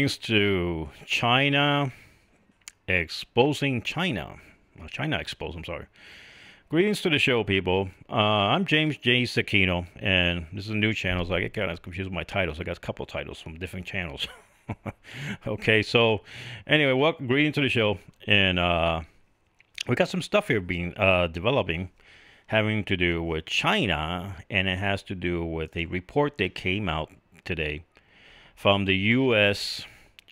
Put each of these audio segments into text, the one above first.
Greetings to China exposing China. China exposed, I'm sorry. Greetings to the show, people. I'm James J. Tsidkenu, and this is a new channel, so I get kind of confused with my titles. I got a couple of titles from different channels. Okay, so anyway, welcome, greetings to the show, and we got some stuff here being developing, having to do with China, and it has to do with a report that came out today from the U.S.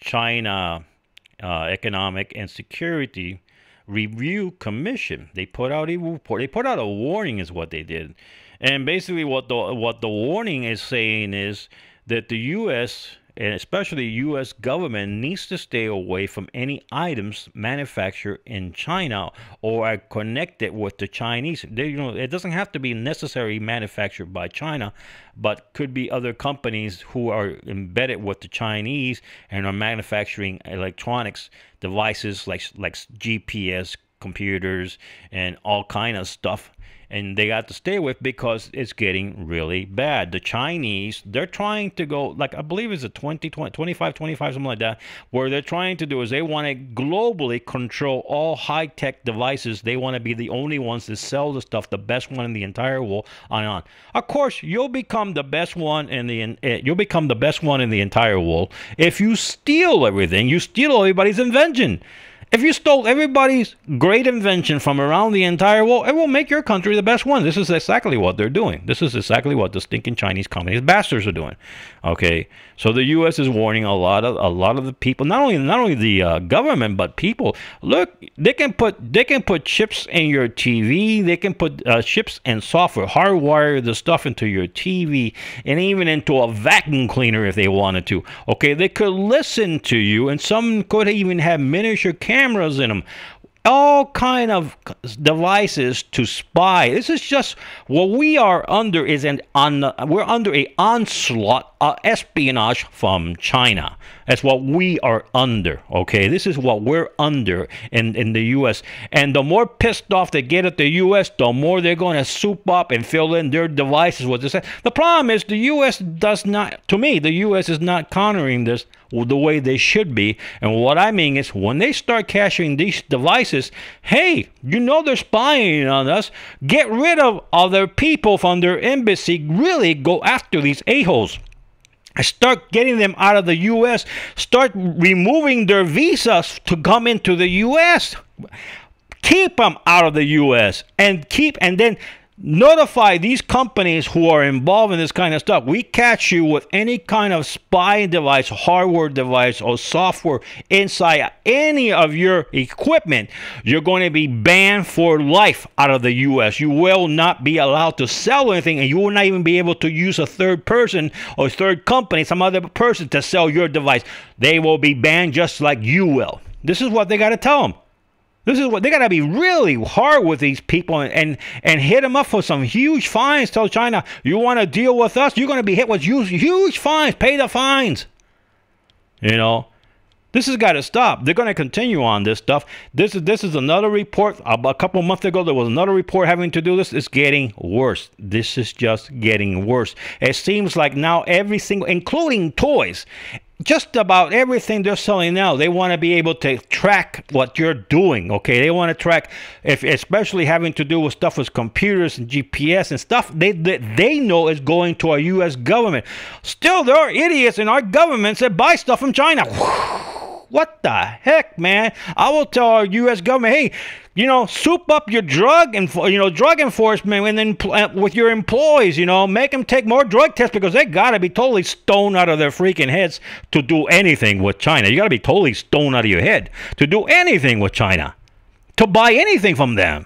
China Economic and Security Review Commission. They put out a report. They put out a warning, is what they did, and basically what the warning is saying is that the U.S. and especially the U.S. government needs to stay away from any items manufactured in China or are connected with the Chinese. It doesn't have to be necessarily manufactured by China, but could be other companies who are embedded with the Chinese and are manufacturing electronics devices like GPS, computers, and all kind of stuff. And they got to stay with because it's getting really bad. The Chinese, they're trying to go, like I believe it's a 25, something like that, where they're trying to do is they want to globally control all high-tech devices. They want to be the only ones to sell the stuff, the best one in the entire world, on and on. Of course, you'll become the best one in the entire world if you steal everything. You steal everybody's invention. If you stole everybody's great invention from around the entire world, it will make your country the best one. This is exactly what they're doing. This is exactly what the stinking Chinese communist bastards are doing. Okay, so the U.S. is warning a lot of the people, not only the government, but people. Look, they can put chips in your TV. They can put chips and software, hardwire the stuff into your TV, and even into a vacuum cleaner if they wanted to. Okay, they could listen to you, and some could even have miniature cameras in them, all kind of devices to spy. This is just what we are under. We're under a onslaught of espionage from China. That's what we are under. Okay, this is what we're under in the U.S. And the more pissed off they get at the U.S., the more they're going to soup up and fill in their devices with this. The problem is the U.S. does not. To me, the U.S. is not countering this the way they should be. And what I mean is, when they start caching these devices, hey, you know they're spying on us. Get rid of other people from their embassy. Really go after these a-holes. Start getting them out of the U.S. Start removing their visas to come into the U.S. Keep them out of the U.S. and then notify these companies who are involved in this kind of stuff. We catch you with any kind of spy device, hardware device, or software inside any of your equipment, you're going to be banned for life out of the U.S. You will not be allowed to sell anything, and you will not even be able to use a third person or third company, some other person, to sell your device. They will be banned just like you will. This is what they got to tell them. This is what they got to be really hard with these people and hit them up for some huge fines. Tell China, you want to deal with us, you're going to be hit with huge fines. Pay the fines. You know, this has got to stop. They're going to continue on this stuff. This is another report. A couple of months ago, there was another report having to do this. It's getting worse. This is just getting worse. It seems like now every single, including toys, just about everything they're selling now, they want to be able to track what you're doing. Okay, they want to track, especially having to do with stuff with computers and GPS and stuff they know is going to our U.S. government. Still, there are idiots in our governments that buy stuff from China. What the heck, man? I will tell our U.S. government, hey, you know, soup up your drug enforcement, and then with your employees, you know, make them take more drug tests, because they got to be totally stoned out of their freaking heads to do anything with China. You got to be totally stoned out of your head to do anything with China, to buy anything from them.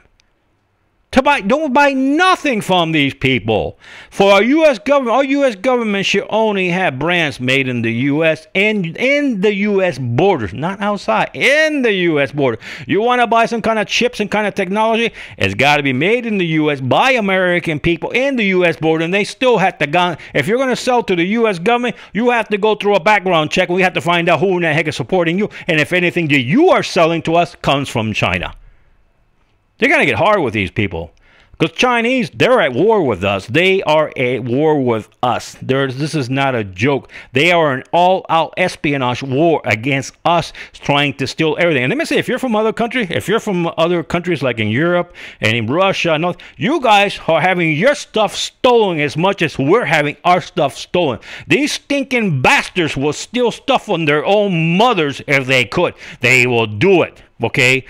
Don't buy nothing from these people. For our U.S. government should only have brands made in the U.S. and in the U.S. borders, not outside, in the U.S. border. You want to buy some kind of chips and kind of technology, it's got to be made in the U.S. by American people in the U.S. border, and they still have to, if you're going to sell to the U.S. government, you have to go through a background check. We have to find out who in the heck is supporting you, and if anything that you are selling to us comes from China. They're going to get hard with these people. Because Chinese, they're at war with us. They are at war with us. This is not a joke. They are an all-out espionage war against us, trying to steal everything. And let me say, if you're from other countries, if you're from other countries like in Europe and in Russia, no, you guys are having your stuff stolen as much as we're having our stuff stolen. These stinking bastards will steal stuff on their own mothers if they could. They will do it, okay?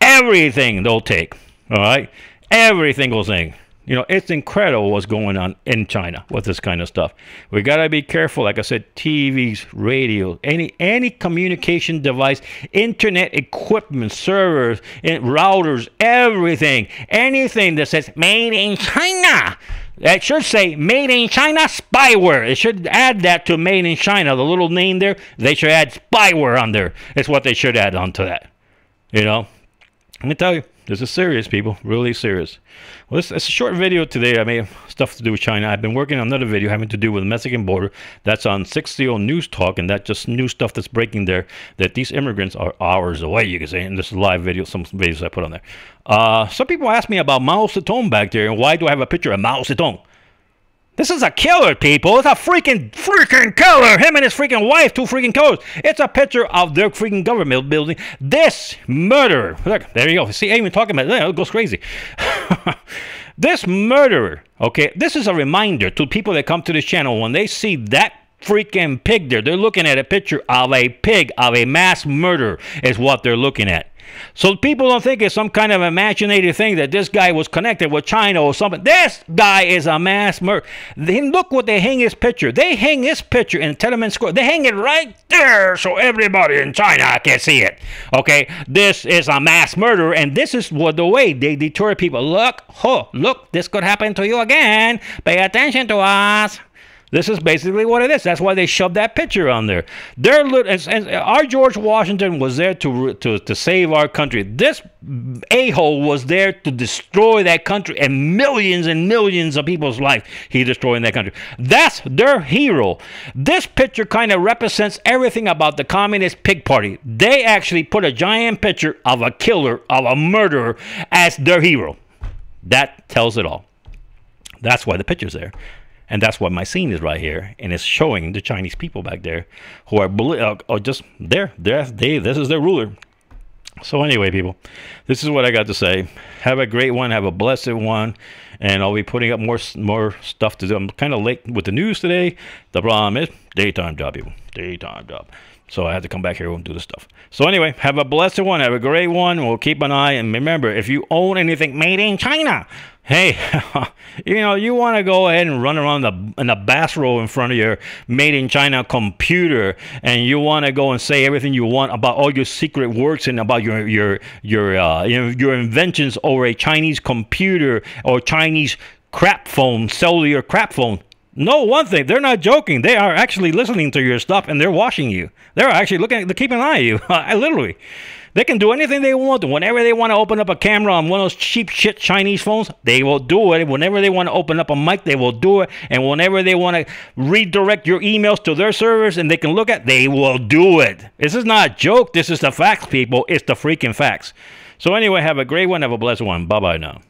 Everything they'll take, all right? Every single thing. You know, it's incredible what's going on in China with this kind of stuff. We got to be careful. Like I said, TVs, radio, any communication device, internet equipment, servers, routers, everything. Anything that says made in China. That should say made in China spyware. It should add that to made in China. The little name there, they should add spyware on there. It's what they should add onto that. You know, let me tell you. This is serious, people. Really serious. Well, it's a short video today. I made stuff to do with China. I've been working on another video having to do with the Mexican border. That's on 60 News Talk, and that's just new stuff that's breaking there, that these immigrants are hours away, you can say. And this is a live video, some videos I put on there. Some people ask me about Mao Zedong back there, and why do I have a picture of Mao Zedong? This is a killer, people. It's a freaking killer. Him and his freaking wife, two freaking killers. It's a picture of their freaking government building. This murderer. Look, there you go. See, I even talking about it. It goes crazy. This murderer, okay, this is a reminder to people that come to this channel when they see that freaking pig there. They're looking at a picture of a pig, of a mass murderer is what they're looking at. So people don't think it's some kind of imaginative thing that this guy was connected with China or something. This guy is a mass murderer. Look what they hang his picture. They hang his picture in Tiananmen Square. They hang it right there so everybody in China can see it. Okay, this is a mass murderer, and this is what the way they deter people. Look, oh, look, this could happen to you again. Pay attention to us. This is basically what it is. That's why they shoved that picture on there. And our George Washington was there to save our country. This a-hole was there to destroy that country and millions of people's life. He destroyed that country. That's their hero. This picture kind of represents everything about the Communist Pig Party. They actually put a giant picture of a killer, of a murderer, as their hero. That tells it all. That's why the picture's there. And that's why my scene is right here, and it's showing the Chinese people back there who are just there. This is their ruler. So anyway, people, this is what I got to say. Have a great one. Have a blessed one. And I'll be putting up more stuff to do. I'm kind of late with the news today. The problem is daytime job, people. Daytime job. So I have to come back here and do the stuff. So anyway, have a blessed one. Have a great one. We'll keep an eye. And remember, if you own anything made in China, hey, you know, you want to go ahead and run around in the bathrobe in front of your made in China computer, and you want to go and say everything you want about all your secret works and about your inventions over a Chinese computer or Chinese crap phone, cellular crap phone. No, one thing, they're not joking. They are actually listening to your stuff, and they're watching you. They're actually looking, they're keeping an eye on you. Literally. They can do anything they want to. Whenever they want to open up a camera on one of those cheap shit Chinese phones, they will do it. Whenever they want to open up a mic, they will do it. And whenever they want to redirect your emails to their servers and they can look at, they will do it. This is not a joke. This is the facts, people. It's the freaking facts. So anyway, have a great one. Have a blessed one. Bye-bye now.